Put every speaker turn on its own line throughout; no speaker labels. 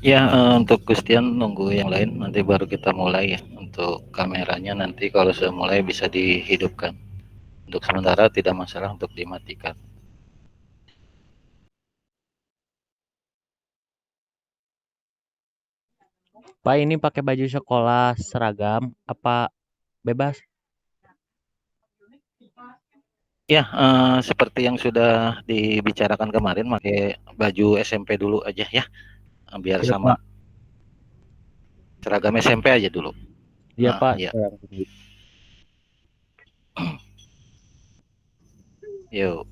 Ya, untuk Gustian nunggu yang lain nanti baru kita mulai ya. Untuk kameranya nanti kalau sudah mulai bisa dihidupkan. Untuk sementara tidak masalah untuk dimatikan.
Pak, ini pakai baju sekolah seragam apa bebas?
Ya, seperti yang sudah dibicarakan kemarin, pakai baju SMP dulu aja ya, biar
Iya,
sama
Pak.
seragam SMP aja dulu.
Iya, Pak.
Ya,
Saya
yuk.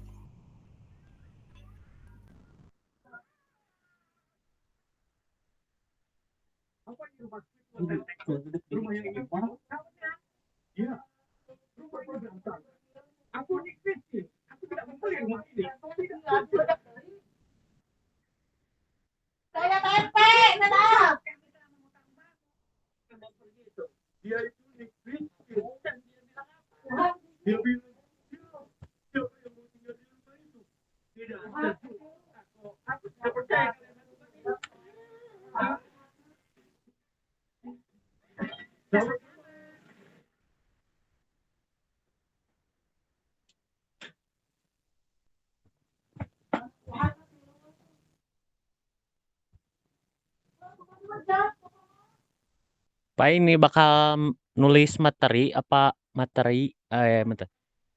Pak, ini bakal nulis materi apa materi materi.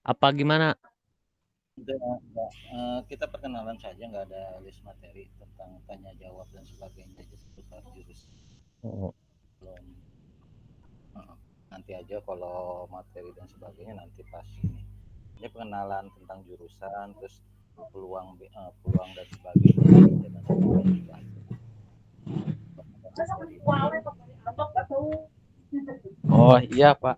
Apa gimana?
Kita perkenalan saja, nggak ada list materi tentang tanya jawab dan sebagainya aja seputar jurus.
Oh,
Belum, nanti aja kalau materi dan sebagainya nanti pas ini. Ini pengenalan tentang jurusan, terus peluang dan sebagainya aja nanti bakal dibahas. Materi.
oh iya, Pak.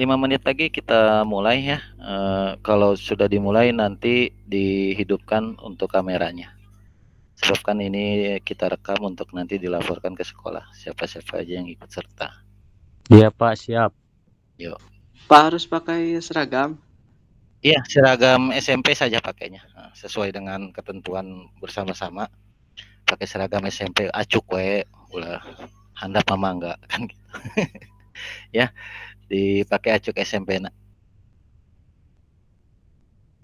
5 menit lagi kita mulai ya. Kalau sudah dimulai nanti dihidupkan untuk kameranya. Sebab kan ini kita rekam untuk nanti dilaporkan ke sekolah. Siapa-siapa aja yang ikut serta.
Iya, Pak, siap.
Yuk.
Pak harus pakai seragam?
Iya, seragam SMP saja pakainya. Sesuai dengan ketentuan bersama-sama. Pakai seragam SMP acuk we, ulah handap mama enggak kan gitu. Ya, dipakai acuk SMP nak.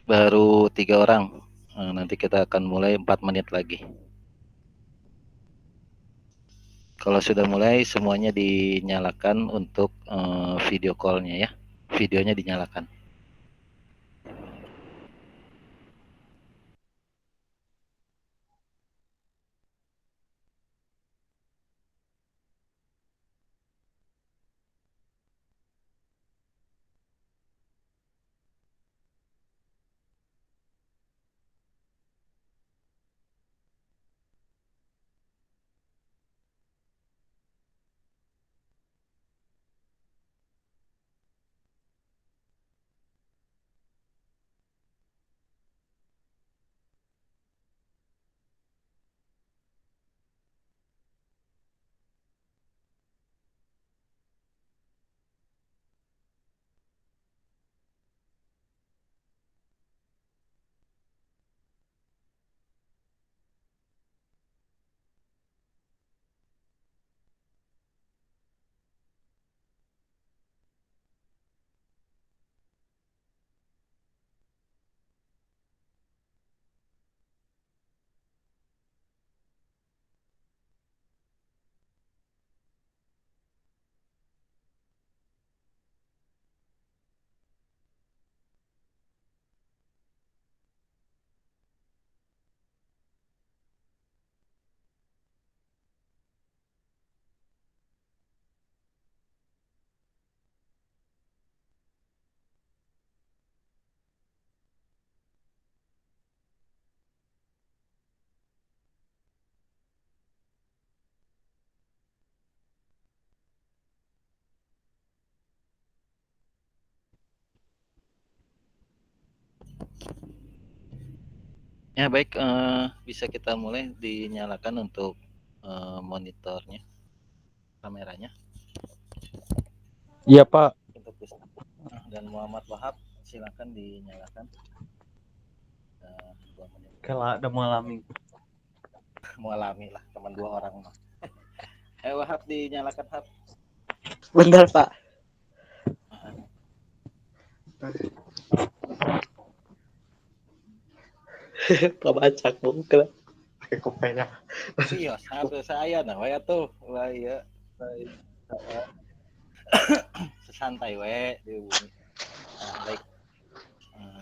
Baru 3 orang. Nanti kita akan mulai 4 menit lagi. Kalau sudah mulai semuanya dinyalakan untuk video call-nya ya. Videonya dinyalakan. Ya baik, bisa kita mulai dinyalakan untuk monitornya, kameranya.
Iya Pak.
Untuk dan Muhammad Wahab silakan dinyalakan. 2 menit.
Kalau ada mengalami.
Mau alami lah teman 2 orang mah. Wahab dinyalakan Hab.
Bentar, Pak. Pabacak bukan. Pakai kopenya.
Serius, satu saya nah waya tuh. Wah iya. Sesantai we di bumi. Baik.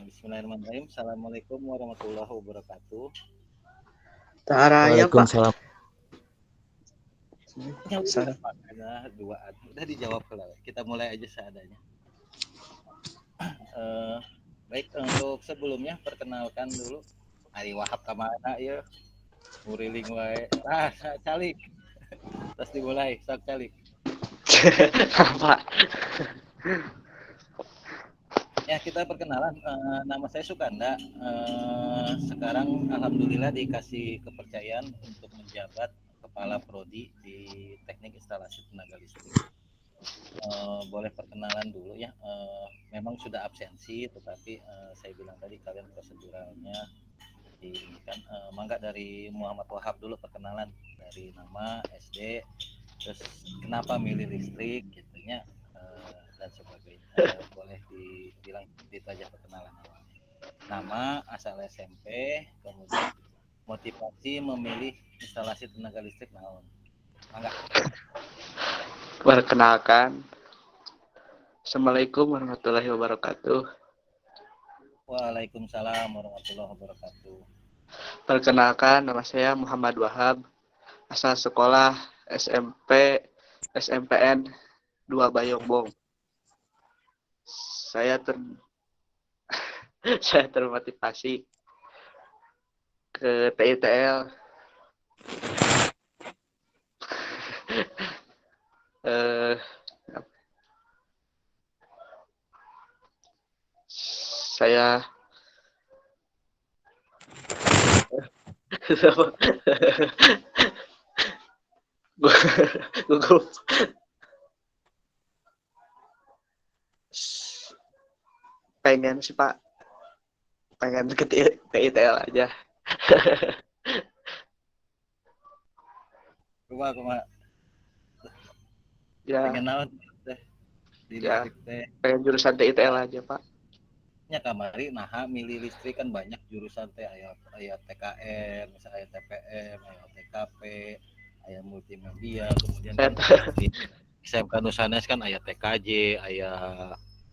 Bismillahirrahmanirrahim. Assalamualaikum warahmatullahi wabarakatuh.
Taraya, Pak.
Waalaikumsalam.
Ya udah, makanya duaan. Udah dijawab kalau kita mulai aja seadanya. Baik, untuk sebelumnya perkenalkan dulu Ari Wahab kamana ya. Muriling wae. Calik. Terus dimulai, sok calik.
Pak.
Ya, kita perkenalan. Nama saya Sukanda. Sekarang alhamdulillah dikasih kepercayaan untuk menjabat Kepala Prodi di Teknik Instalasi Tenaga Listrik. Boleh perkenalan dulu ya. Memang sudah absensi, tetapi saya bilang tadi kalian proseduralnya ini kan mangga dari Muhammad Wahab dulu perkenalan dari nama SD, terus kenapa milih listrik gitunya dan sebagainya. Boleh dibilang itu aja perkenalan awalnya. Nama, asal SMP, kemudian motivasi memilih instalasi tenaga listrik naon. Mangga.
Perkenalkan. Assalamualaikum warahmatullahi wabarakatuh.
Waalaikumsalam warahmatullahi wabarakatuh.
Perkenalkan, nama saya Muhammad Wahab. Asal sekolah SMP SMPN 2 Bayombong. Saya termotivasi ke TITL. Saya Google pengen sih Pak, pengen ke TITL aja.
Kuma
Ya,
pengen naon teh di
ya.
listrik teh.
Pengen jurusan TITL aja Pak.
Nya kamari naha milih listrik kan banyak jurusan teh aya TKR, misalnya aya TPM, aya TKP, aya multimedia, kemudian
Saya
kan di SMK Nusanes kan aya TKJ, aya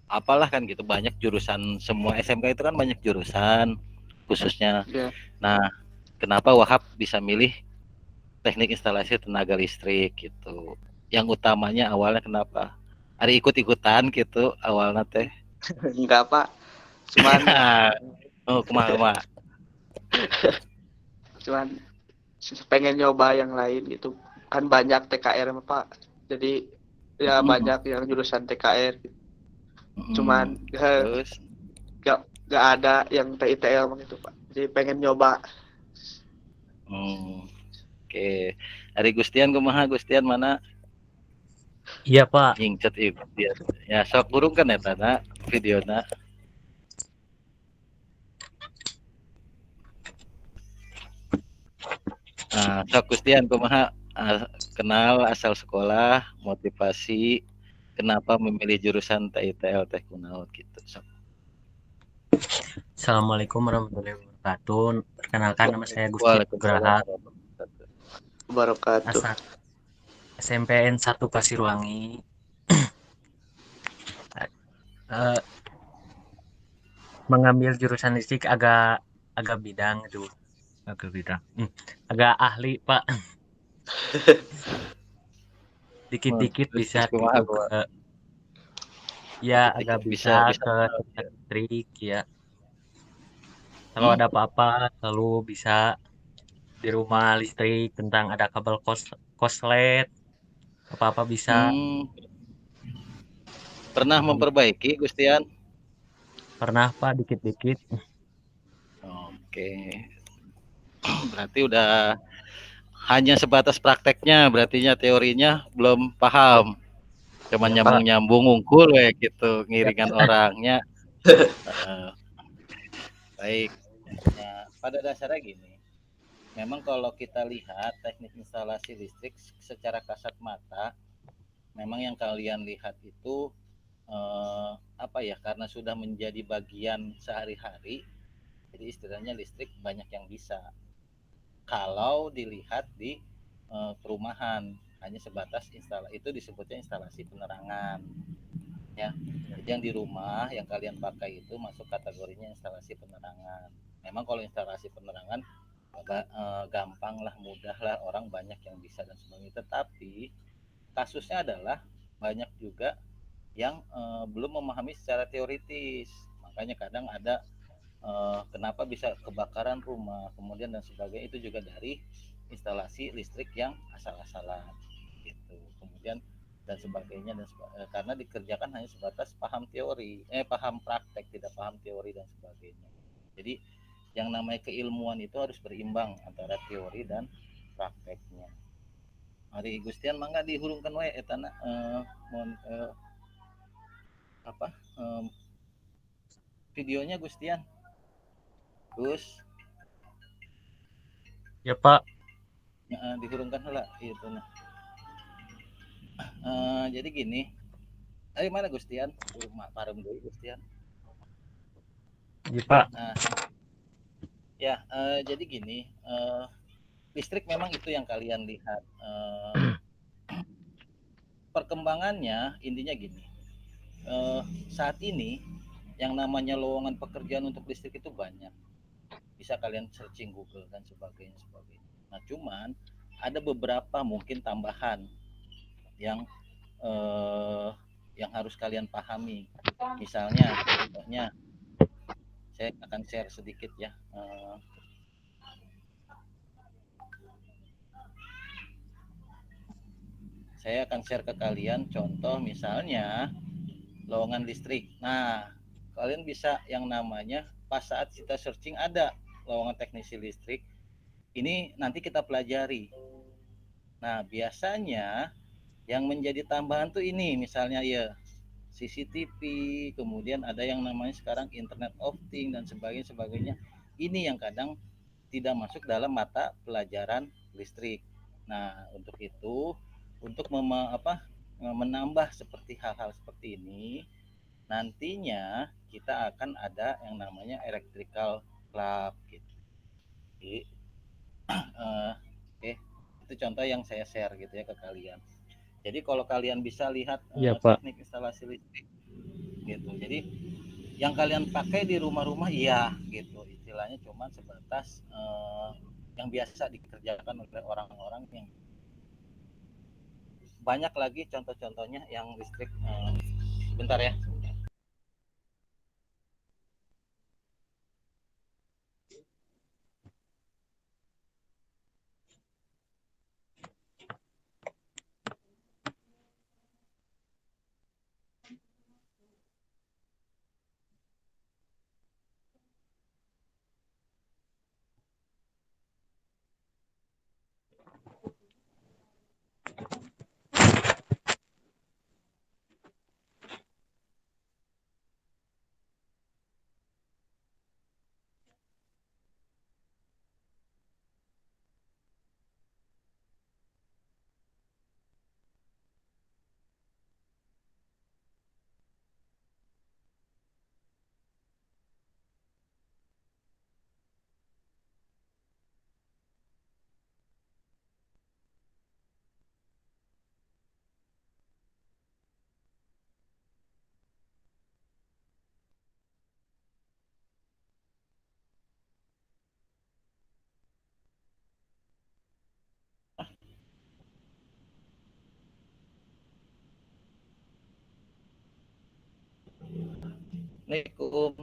apalah kan gitu, banyak jurusan, semua SMK itu kan banyak jurusan khususnya.
ya.
Nah, kenapa Wahab bisa milih teknik instalasi tenaga listrik gitu? Yang utamanya awalnya kenapa? Ada ikut-ikutan gitu awalnya teh.
Enggak Pak, cuman
Oh, kumaha.
cuman pengen nyoba yang lain gitu. Kan banyak TKR Pak, jadi ya banyak yang jurusan TKR. Cuman
Terus
nggak ada yang TITL gitu Pak. Jadi pengen nyoba.
oke. Ari Gustian kumaha Gustian mana
Iya, Pak.
nyingcet ieu dia. Ya sok burung kan eta na videona. Nah, sok Gustian kumaha kenal asal sekolah, motivasi, kenapa memilih jurusan TITL teh kunaon gitu. Sok.
Assalamualaikum warahmatullahi wabarakatuh. Perkenalkan nama saya Gusti
Waalaikumsalam
Nugraha,
warahmatullahi wabarakatuh.
Wabarakatuh.
asal SMPN 1 Pasirwangi. Eh, mengambil jurusan listrik agak bidang itu, agak bidang. Agak ahli, Pak. Dikit-dikit bisa
Terus kumaha
gitu
kumaha.
ke ya agak
Dikit-dikit
bisa
bisa.
ke teknik listrik ya. Kalau
Hmm?
ada apa-apa selalu bisa di rumah listrik, tentang ada kabel koslet, apa-apa bisa.
Hmm, pernah
Alhamdulillah.
memperbaiki Gustian?
Pernah, Pak, dikit-dikit.
Oke. Berarti udah hanya sebatas prakteknya, berartinya teorinya belum paham. Cuma
Iya, Pak.
nyambung-nyambung ngungkul we gitu,
Ya,
ngiringan orangnya. Heeh, baik. Nah, pada dasarnya gini, memang kalau kita lihat teknik instalasi listrik secara kasat mata, memang yang kalian lihat itu apa ya? Karena sudah menjadi bagian sehari-hari, jadi istilahnya listrik banyak yang bisa. Kalau dilihat di perumahan, hanya sebatas itu disebutnya instalasi penerangan ya. Jadi yang di rumah yang kalian pakai itu masuk kategorinya instalasi penerangan. Memang kalau instalasi penerangan agak gampang lah, mudah lah, orang banyak yang bisa dan sebagainya. Tetapi kasusnya adalah banyak juga yang belum memahami secara teoritis. Makanya kadang ada kenapa bisa kebakaran rumah, kemudian dan sebagainya, itu juga dari instalasi listrik yang asal-asalan gitu. Kemudian dan sebagainya karena dikerjakan hanya sebatas paham teori, paham praktek, tidak paham teori dan sebagainya. Jadi yang namanya keilmuan itu harus berimbang antara teori dan prakteknya. Hari Gustian mangga dihurungkan wae etana apa videonya Gustian. Gus,
ya, Pak.
dihurungkan lah itu nah. Jadi gini, dari mana Gustian? Parem deui Gustian.
Ya, Pak.
Nah, ya jadi gini, listrik memang itu yang kalian lihat. Perkembangannya intinya gini. Saat ini yang namanya lowongan pekerjaan untuk listrik itu banyak. Bisa kalian searching Google dan sebagainya sebagainya. Nah, cuman ada beberapa mungkin tambahan yang eh, yang harus kalian pahami. Misalnya, contohnya, saya akan share sedikit ya. Saya akan share ke kalian contoh misalnya lowongan listrik. Nah, kalian bisa yang namanya pas saat kita searching ada lowongan teknisi listrik. Ini nanti kita pelajari. Nah, biasanya yang menjadi tambahan tuh ini misalnya ya CCTV, kemudian ada yang namanya sekarang Internet of Things dan sebagainya. Ini yang kadang tidak masuk dalam mata pelajaran listrik. Nah, untuk itu, untuk menambah seperti hal-hal seperti ini, nantinya kita akan ada yang namanya electrical club gitu. Jadi, oke, itu itu contoh yang saya share gitu ya ke kalian. Jadi kalau kalian bisa lihat
Iya, Pak.
teknik instalasi listrik gitu. Jadi yang kalian pakai di rumah-rumah iya gitu. Istilahnya cuma sebatas yang biasa dikerjakan oleh orang-orang yang banyak lagi contoh-contohnya yang listrik bentar ya. Assalamualaikum.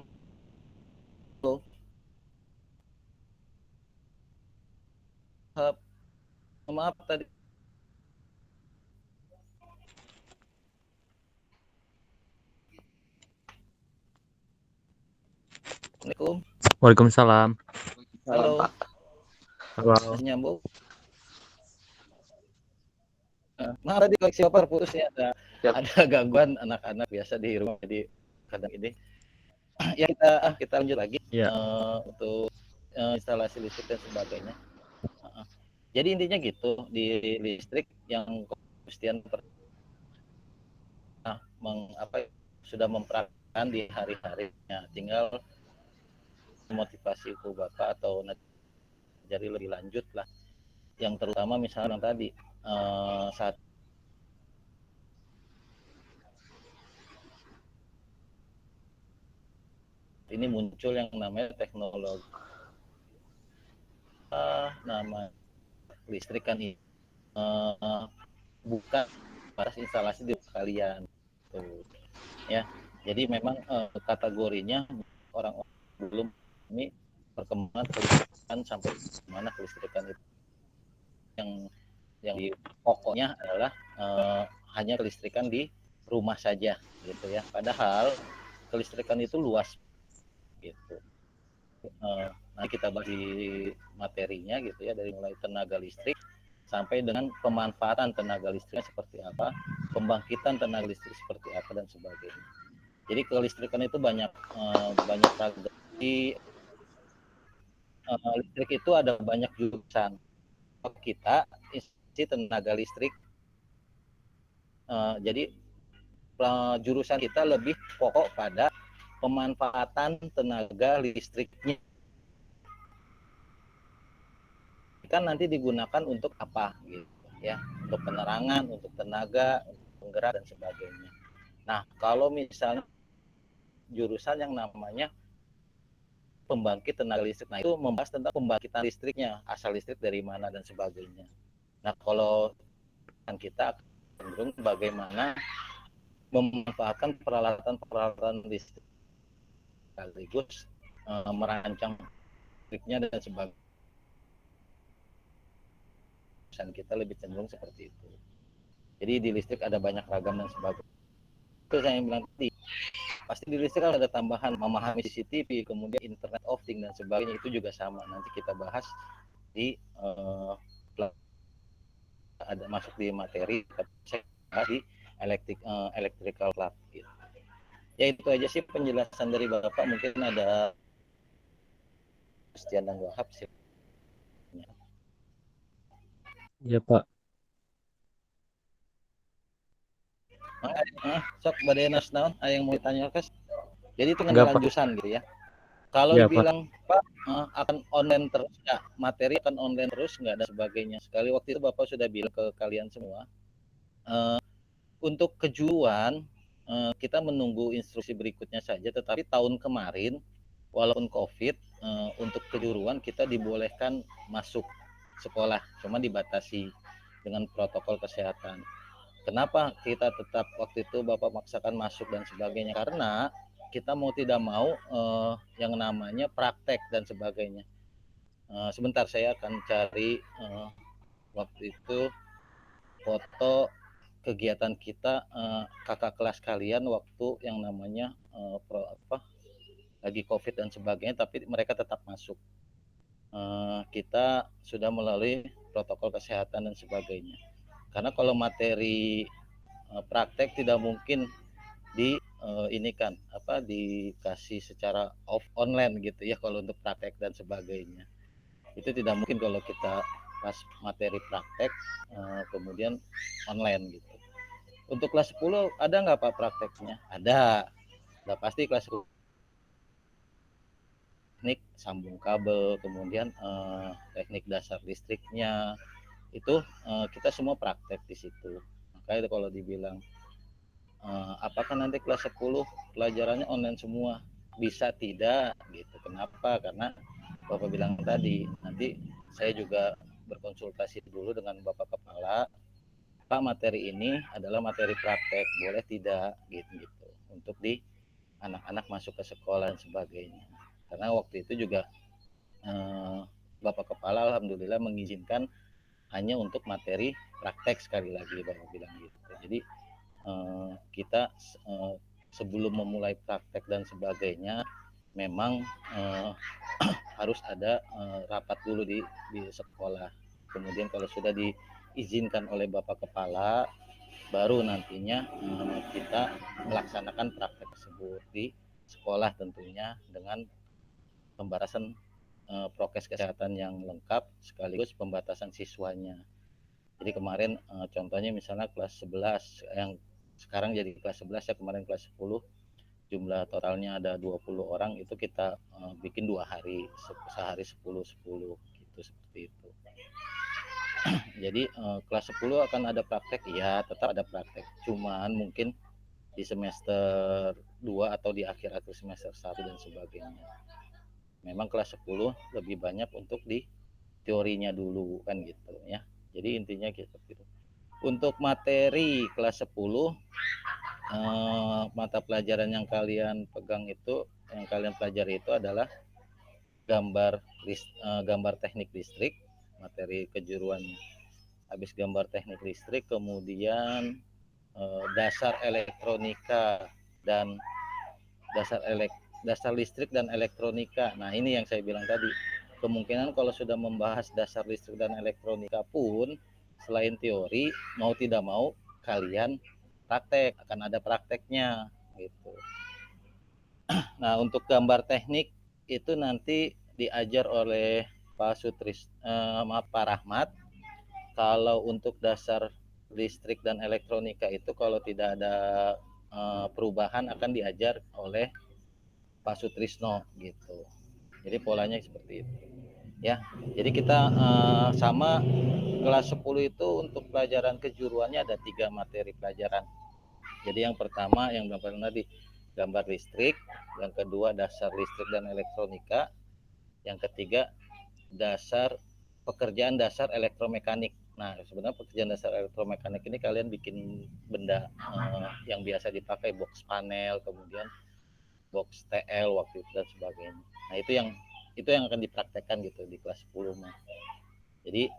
Maaf tadi. Assalamualaikum.
Waalaikumsalam.
Salam,
Halo.
Pak.
Halo.
Masih nyambung. Maaf tadi koneksi Bapak putus ya,
Yap.
ada gangguan anak-anak biasa di rumah, jadi kadang ini. Ya kita lanjut lagi
Iya.
untuk instalasi listrik dan sebagainya. Jadi intinya gitu, di listrik yang kepastian sudah mempraktikkan di hari-harinya, tinggal motivasi ke Bapak atau jadi lebih lanjut lah, yang terutama misalnya yang tadi saat ini muncul yang namanya teknologi nama listrik kan ini bukan batas instalasi di kalian tuh ya. Jadi memang kategorinya orang-orang belum ini perkembangan kelistrikan sampai mana kelistrikan itu yang di pokoknya adalah hanya kelistrikan di rumah saja gitu ya. Padahal kelistrikan itu luas gitu. Nanti kita bahas di materinya gitu ya, dari mulai tenaga listrik sampai dengan pemanfaatan tenaga listriknya seperti apa, pembangkitan tenaga listrik seperti apa dan sebagainya. Jadi kelistrikan itu banyak ragam. Di listrik itu ada banyak jurusan. Kita isi tenaga listrik. Jadi jurusan kita lebih pokok pada pemanfaatan tenaga listriknya. Kan nanti digunakan untuk apa gitu ya, untuk penerangan, untuk tenaga, untuk penggerak dan sebagainya. Nah, kalau misalnya jurusan yang namanya pembangkit tenaga listrik, nah itu membahas tentang pembangkitan listriknya, asal listrik dari mana dan sebagainya. Nah, kalau kita cenderung bagaimana memanfaatkan peralatan listrik sekaligus merancang listriknya dan sebagainya. Kita lebih cenderung seperti itu. Jadi di listrik ada banyak ragam dan sebagainya. Itu saya bilang tadi, pasti di listrik ada tambahan memahami CCTV, kemudian Internet of Things dan sebagainya, itu juga sama. Nanti kita bahas di ada masuk di materi di electrical club gitu. Ya itu aja sih penjelasan dari Bapak. Mungkin ada Christian dan Wahab sih.
Iya, Pak.
Sok badai naon yang mau ditanya, Kes? Jadi itu kan
Enggak, Pak.
lanjutan gitu ya. Kalau
Iya, Pak.
dibilang, Pak, akan online terus nggak, materi akan online terus nggak, dan sebagainya. Sekali waktu itu Bapak sudah bilang ke kalian semua, untuk kejuruan, kita menunggu instruksi berikutnya saja, tetapi tahun kemarin, walaupun COVID, untuk kejuruan kita dibolehkan masuk sekolah, cuma dibatasi dengan protokol kesehatan. Kenapa kita tetap waktu itu Bapak maksakan masuk dan sebagainya? Karena kita mau tidak mau yang namanya praktek dan sebagainya. Sebentar saya akan cari waktu itu foto kegiatan kita, kakak kelas kalian waktu yang namanya lagi COVID dan sebagainya, tapi mereka tetap masuk. Kita sudah melalui protokol kesehatan dan sebagainya. Karena kalau materi praktek tidak mungkin ini kan dikasih secara online gitu ya, kalau untuk praktek dan sebagainya itu tidak mungkin kalau kita pas materi praktek kemudian online gitu. Untuk kelas 10 ada nggak Pak prakteknya? Ada, udah pasti kelas 10 teknik sambung kabel, kemudian teknik dasar listriknya itu kita semua praktek di situ. Makanya kalau dibilang apakah nanti kelas 10 pelajarannya online semua? Bisa tidak gitu. Kenapa? Karena Bapak bilang tadi, nanti saya juga berkonsultasi dulu dengan Bapak Kepala, Pak materi ini adalah materi praktek, boleh tidak gitu untuk di anak-anak masuk ke sekolah dan sebagainya. Karena waktu itu juga Bapak Kepala alhamdulillah mengizinkan hanya untuk materi praktek, sekali lagi Bapak bilang gitu. Jadi kita sebelum memulai praktek dan sebagainya memang harus ada rapat dulu di sekolah. Kemudian kalau sudah diizinkan oleh Bapak Kepala, baru nantinya kita melaksanakan praktek tersebut di sekolah, tentunya dengan pembatasan prokes kesehatan yang lengkap sekaligus pembatasan siswanya. Jadi kemarin contohnya misalnya kelas 11 yang sekarang jadi kelas 11 ya, kemarin kelas 10 jumlah totalnya ada 20 orang, itu kita bikin 2 hari, sehari 10 gitu, seperti itu. Jadi kelas 10 akan ada praktek, ya tetap ada praktek, cuman mungkin di semester 2 atau di akhir-akhir semester 1 dan sebagainya. Memang kelas 10 lebih banyak untuk di teorinya dulu kan gitu ya. Jadi intinya gitu. Untuk materi kelas 10 mata pelajaran yang kalian pegang itu, yang kalian pelajari itu adalah gambar teknik listrik, materi kejuruannya. Habis gambar teknik listrik, kemudian dasar elektronika dan dasar listrik dan elektronika. Nah, ini yang saya bilang tadi. Kemungkinan kalau sudah membahas dasar listrik dan elektronika pun, selain teori, mau tidak mau kalian praktek, akan ada prakteknya gitu. Nah, untuk gambar teknik itu nanti diajar oleh Pak Pak Rahmat. Kalau untuk dasar listrik dan elektronika itu kalau tidak ada perubahan akan diajar oleh Pak Sutrisno gitu. Jadi polanya seperti itu. Ya, jadi kita sama kelas 10 itu untuk pelajaran kejuruannya ada 3 materi pelajaran. Jadi yang pertama yang tadi gambar listrik, yang kedua dasar listrik dan elektronika, yang ketiga pekerjaan dasar elektromekanik. Nah, sebenarnya pekerjaan dasar elektromekanik ini kalian bikin benda yang biasa dipakai, box panel, kemudian box TL waktu itu dan sebagainya. Nah, itu yang akan dipraktekkan gitu di kelas 10 mah. Jadi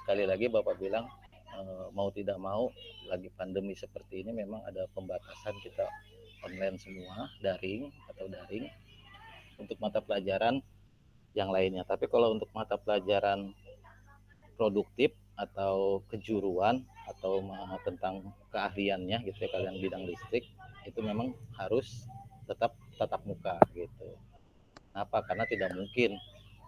sekali lagi Bapak bilang mau tidak mau lagi pandemi seperti ini memang ada pembatasan, kita online semua, daring untuk mata pelajaran yang lainnya. Tapi kalau untuk mata pelajaran produktif atau kejuruan atau tentang keahliannya gitu ya, kalian bidang listrik itu memang harus tetap tatap muka gitu. Kenapa? Karena tidak mungkin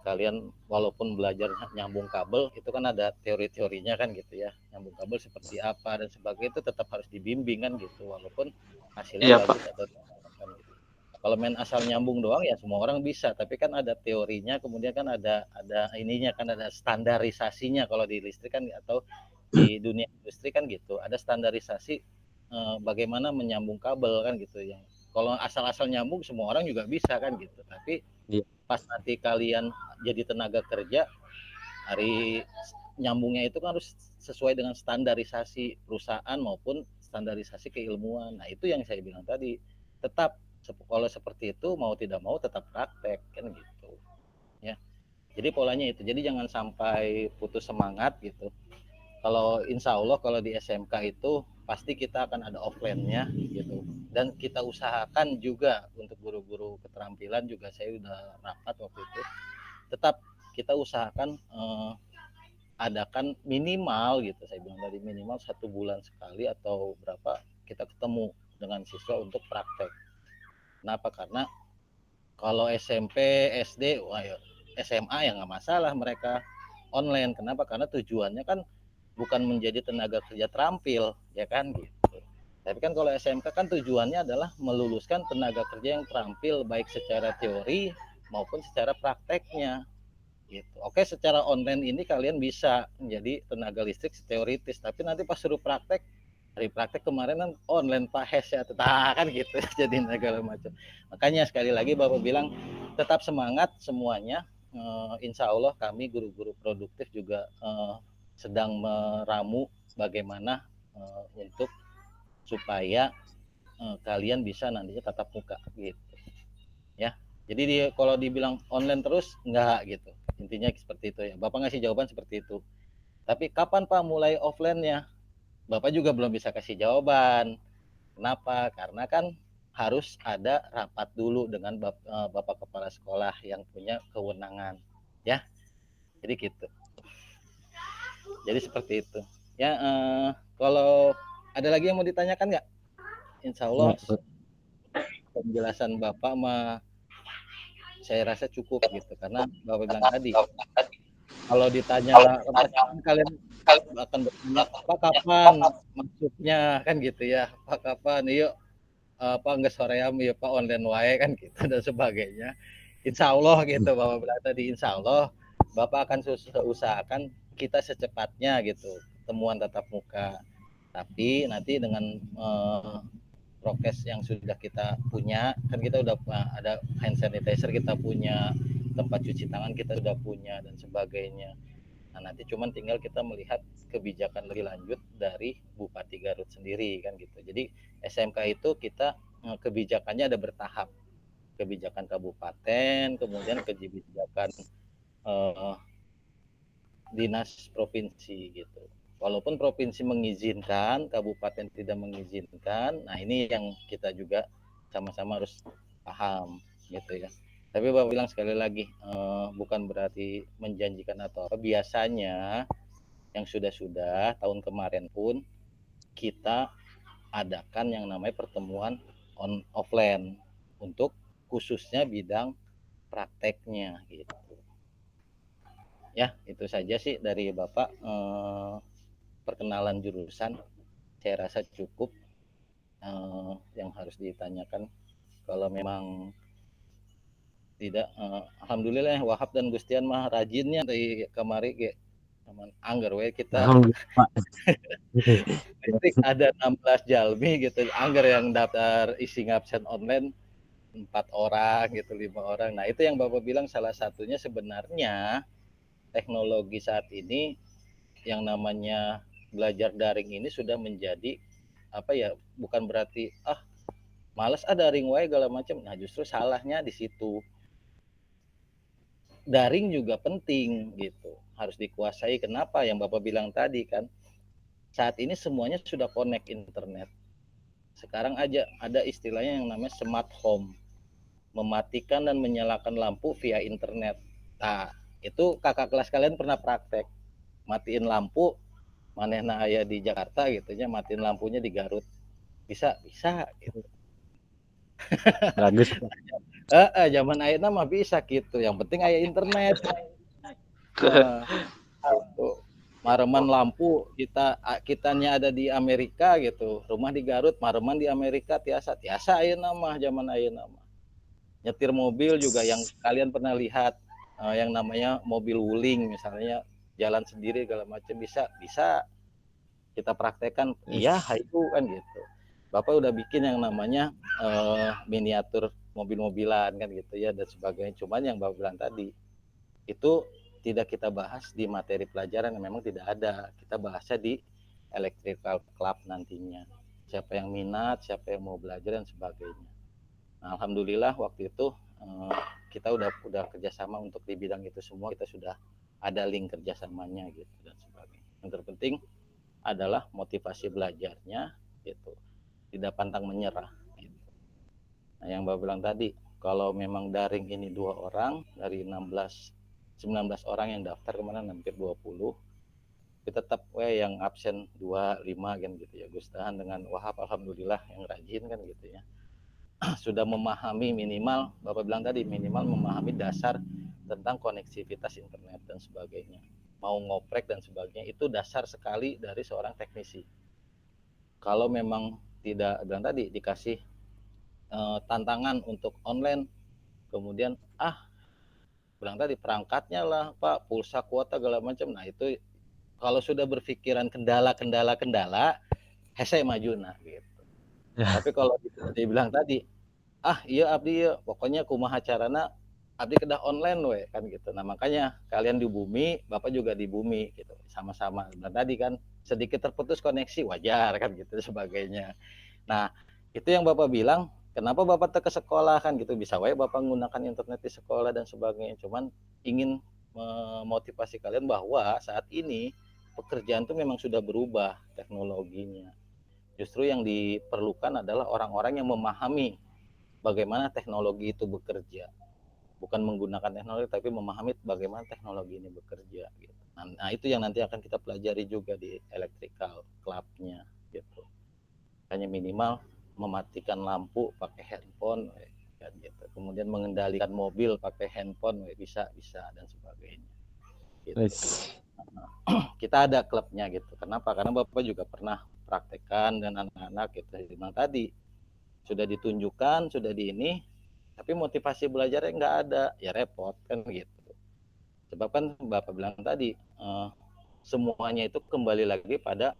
kalian walaupun belajar nyambung kabel itu kan ada teori-teorinya kan gitu ya, nyambung kabel seperti apa dan sebagainya, itu tetap harus dibimbing kan gitu, walaupun hasilnya
Iya, Pak.
bagus atau tidak kan gitu. Kalau main asal nyambung doang ya semua orang bisa, tapi kan ada teorinya, kemudian kan ada ininya kan, ada standarisasinya kalau di listrik kan, atau di dunia industri kan gitu. Ada standarisasi bagaimana menyambung kabel kan gitu, yang kalau asal-asal nyambung semua orang juga bisa kan gitu. Tapi
Iya.
pas nanti kalian jadi tenaga kerja, hari nyambungnya itu kan harus sesuai dengan standarisasi perusahaan maupun standarisasi keilmuan. Nah, itu yang saya bilang tadi. Tetap kalau seperti itu mau tidak mau tetap praktek kan gitu. Ya. Jadi polanya itu. Jadi jangan sampai putus semangat gitu. Kalau insya Allah kalau di SMK itu pasti kita akan ada offline-nya gitu. Dan kita usahakan juga untuk guru-guru keterampilan juga, saya udah rapat waktu itu. Tetap kita usahakan adakan minimal gitu, saya bilang tadi minimal 1 bulan sekali atau berapa kita ketemu dengan siswa untuk praktek. Kenapa? Karena kalau SMP, SD, wah ya, SMA ya nggak masalah mereka online. Kenapa? Karena tujuannya kan bukan menjadi tenaga kerja terampil, ya kan gitu. Tapi kan kalau SMK kan tujuannya adalah meluluskan tenaga kerja yang terampil baik secara teori maupun secara prakteknya. Gitu. Oke, secara online ini kalian bisa menjadi tenaga listrik teoritis, tapi nanti pas suruh praktek, hari praktek kemarin kan online Pak Hes ya, kan gitu jadi segala macam. Makanya sekali lagi Bapak bilang tetap semangat semuanya. Insya Allah kami guru-guru produktif juga sedang meramu bagaimana untuk supaya kalian bisa nantinya tatap muka gitu ya. Jadi kalau dibilang online terus enggak gitu, intinya seperti itu ya. Bapak ngasih jawaban seperti itu, tapi kapan Pak mulai offline-nya, Bapak juga belum bisa kasih jawaban. Kenapa? Karena kan harus ada rapat dulu dengan Bapak Kepala Sekolah yang punya kewenangan ya. Jadi gitu, jadi seperti itu ya. Kalau ada lagi yang mau ditanyakan nggak? Insya Allah penjelasan Bapak mah saya rasa cukup gitu, karena Bapak bilang tadi kalau ditanya kalian akan bertanya Pak kapan maksudnya kan gitu ya, Pak kapan yuk apa nggak soream ya Pak online wae kan gitu dan sebagainya. Insya Allah gitu Bapak bilang tadi, insya Allah Bapak akan usahakan kita secepatnya gitu temuan tatap muka, tapi nanti dengan prokes yang sudah kita punya, kan kita udah ada hand sanitizer, kita punya tempat cuci tangan, kita sudah punya dan sebagainya. Nah, nanti cuman tinggal kita melihat kebijakan lebih lanjut dari Bupati Garut sendiri kan gitu. Jadi SMK itu kita kebijakannya ada bertahap. Kebijakan kabupaten, kemudian kebijakan dinas provinsi gitu. Walaupun provinsi mengizinkan, kabupaten tidak mengizinkan. Nah, ini yang kita juga sama-sama harus paham gitu ya. Tapi Bapak bilang sekali lagi, bukan berarti menjanjikan atau apa. Biasanya yang sudah-sudah tahun kemarin pun kita adakan yang namanya pertemuan offline untuk khususnya bidang prakteknya gitu. Ya, itu saja sih dari Bapak perkenalan jurusan. Saya rasa cukup yang harus ditanyakan. Kalau memang tidak, alhamdulillah Wahab dan Gustian mah rajinnya dari kemari ge anggar we kita ada 16 jalmi gitu, anggar yang daftar isi ngabsen online 4 orang gitu, 5 orang. Nah, itu yang Bapak bilang salah satunya sebenarnya teknologi saat ini yang namanya belajar daring ini sudah menjadi apa ya, bukan berarti males daring wae segala macam. Nah, justru salahnya di situ. Daring juga penting gitu, harus dikuasai. Kenapa? Yang Bapak bilang tadi kan, saat ini semuanya sudah connect internet. Sekarang aja ada istilahnya yang namanya smart home, mematikan dan menyalakan lampu via internet. Nah, itu kakak kelas kalian pernah praktek matiin lampu, manehna aya di Jakarta gitu nya, matiin lampunya di Garut, bisa gitu.
Bagus.
Zaman ayeuna mah bisa gitu, yang penting aya internet. Mareman lampu kitanya ada di Amerika gitu, rumah di Garut, mareman di Amerika tiasa ayeuna mah, zaman ayeuna mah Nyetir mobil juga yang kalian pernah lihat yang namanya mobil wuling misalnya jalan sendiri segala macam bisa kita praktekkan. Iya, itu kan gitu. Bapak udah bikin yang namanya miniatur mobil-mobilan kan gitu ya dan sebagainya. Cuman yang Bapak bilang tadi itu tidak kita bahas di materi pelajaran yang memang tidak ada. Kita bahasnya di electrical club nantinya. Siapa yang minat, siapa yang mau belajar dan sebagainya. Nah, alhamdulillah waktu itu kita udah kerjasama untuk di bidang itu semua. Kita sudah ada link kerjasamanya gitu dan sebagainya. Yang terpenting adalah motivasi belajarnya gitu, tidak pantang menyerah gitu. Nah, yang Bapak bilang tadi, kalau memang daring ini 2 orang dari 19 orang yang daftar kemarin hampir 20, kita tetap yang absen 2, 5 kan gitu ya. Gustahan dengan Wahab alhamdulillah yang rajin kan gitu ya. Sudah memahami minimal, Bapak bilang tadi minimal memahami dasar tentang koneksivitas internet dan sebagainya. Mau ngoprek dan sebagainya itu dasar sekali dari seorang teknisi. Kalau memang tidak bilang tadi dikasih tantangan untuk online, kemudian bilang tadi perangkatnya lah Pak, pulsa kuota segala macam. Nah itu kalau sudah berpikiran kendala, hese maju nah gitu. Tapi kalau dibilang tadi, iya abdi ya, pokoknya kumaha carana abdi kedah online we kan gitu. Nah makanya kalian di bumi, Bapak juga di bumi gitu, sama-sama. Dan tadi kan sedikit terputus koneksi wajar kan gitu sebagainya. Nah itu yang Bapak bilang, kenapa Bapak ke sekolah kan gitu, bisa wae Bapak menggunakan internet di sekolah dan sebagainya. Cuman ingin memotivasi kalian bahwa saat ini pekerjaan itu memang sudah berubah teknologinya. Justru yang diperlukan adalah orang-orang yang memahami bagaimana teknologi itu bekerja. Bukan menggunakan teknologi, tapi memahami bagaimana teknologi ini bekerja. Gitu. Nah itu yang nanti akan kita pelajari juga di electrical club-nya. Gitu. Hanya minimal mematikan lampu pakai handphone, kan, gitu. Kemudian mengendalikan mobil pakai handphone, bisa dan sebagainya. Gitu. Kita ada klubnya gitu. Kenapa? Karena Bapak juga pernah praktekkan dan anak-anak gitu. Memang tadi sudah ditunjukkan, sudah di ini, tapi motivasi belajarnya nggak ada, ya repot kan gitu. Sebab kan Bapak bilang tadi, semuanya itu kembali lagi pada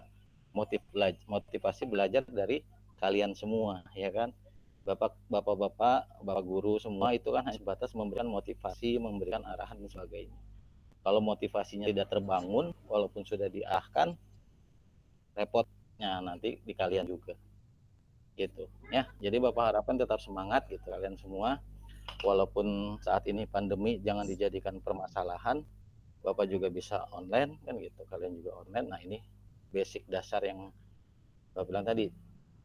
motivasi belajar dari kalian semua, ya kan? Bapak guru semua itu kan hanya sebatas memberikan motivasi, memberikan arahan dan sebagainya. Kalau motivasinya tidak terbangun, walaupun sudah diarahkan, repotnya nanti di kalian juga. Gitu ya. Jadi Bapak harapkan tetap semangat gitu kalian semua. Walaupun saat ini pandemi jangan dijadikan permasalahan. Bapak juga bisa online kan gitu. Kalian juga online. Nah, ini basic dasar yang Bapak bilang tadi,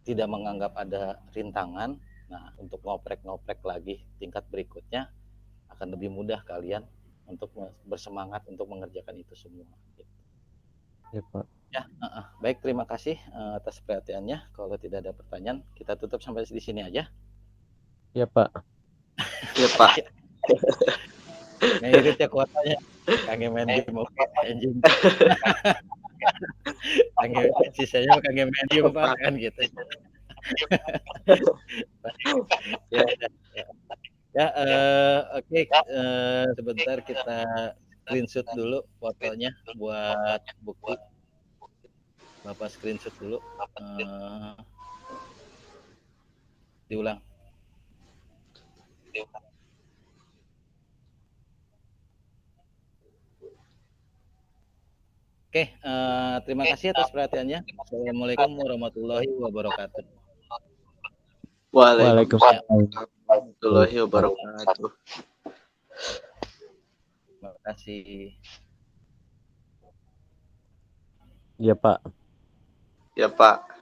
tidak menganggap ada rintangan. Nah, untuk ngoprek-ngoprek lagi tingkat berikutnya akan lebih mudah kalian untuk bersemangat untuk mengerjakan itu semua gitu.
Ya, Pak.
Ya, baik, terima kasih atas perhatiannya. Kalau tidak ada pertanyaan, kita tutup sampai di sini aja.
Ya, Pak.
Ya Pak.
Ngirit ya kuotanya. Kangen main game oke anjing. Kangen sisanya kangen main game Pak kan gitu. Ya, oke, sebentar kita screenshot dulu fotonya buat bukti. Bapak screenshot dulu. Diulang. Oke, terima kasih atas perhatiannya. Assalamualaikum warahmatullahi wabarakatuh.
Waalaikumsalam warahmatullahi wabarakatuh.
Terima kasih.
Ya, Pak.
Ya Pak.